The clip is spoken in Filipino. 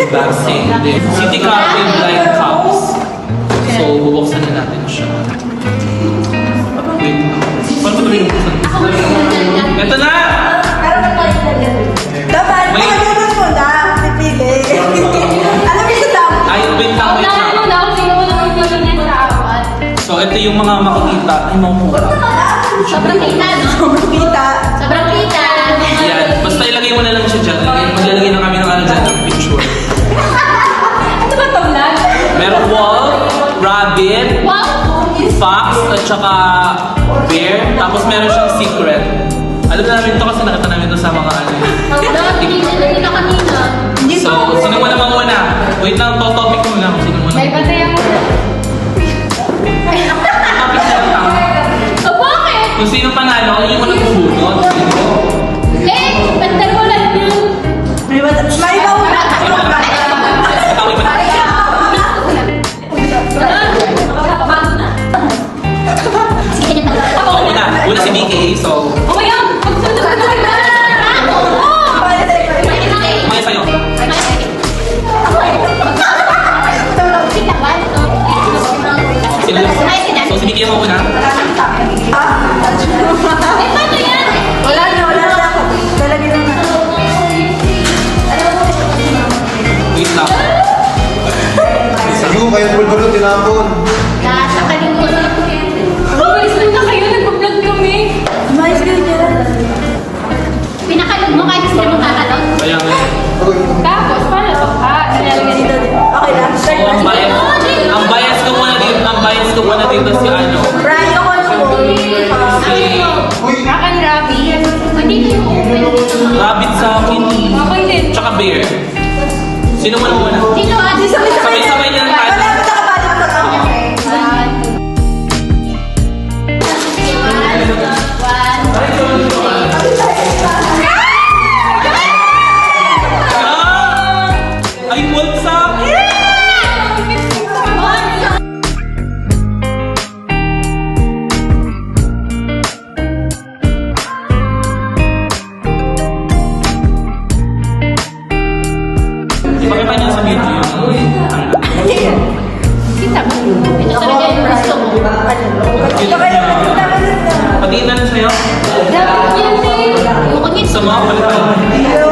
Unboxing. City Cafe Blind Cups. So, bubuksan na natin siya. Wait. Paano ba yung bubuksan? Ito na! Dapat, pagkagunan mo na, pipili. Alam mo ito daw. Ay, wait lang, wait lang. So, ito yung mga makikita. Ay, makuha. Sobrang kita, no? Sobrang kita. Sobrang kita. Yan. Basta ilagay mo na lang siya dyan. Maglalagay na kami ng ano dyan, ng picture. Ano ba ito, vlog? Meron wall, rabbit, Wow! fox, at saka bear. Tapos meron siyang secret. Alam na namin ito kasi nakita namin ito sa mga ano. Hindi na kanina. So, sino mo naman muna? Wait lang, topic mo lang. Sino mo May naman? patay ako. Topic na lang. So, bakit? Kung sino panalo, yung unang bubunot. Sino? Bandar ko lang yun. May iba una. Tawag ba? Una si BK, so... Oh my God! Magsunod ka na! Maya sa'yo. Sino? So, si BK mo una. Wala na. Lalagyan na. Wait lang. Yung kayo bulbulot, tinapon. Mais ka dyan. Pinakalog mo kahit hindi mo kakalog. Kaya nga. Tapos, paano ito? Nilalagyan dito. Okay lang. So, ang bias ko muna dito si ano. Brian, ako ano mo? Si Akan Rabi. Hindi ko. rabbit sa akin. Okay din. Tsaka bear. Sino muna? Sino? Sabay-sabay nilang tayo. Wala mo nakabalik ko lang. Ay, what's up? Ipakita niyo sa video yung Kita mo. Ito talaga yung gusto mo. Ito kayo patiin na sa'yo. Dapat yan eh. Bukod yun. Sa mga palitan.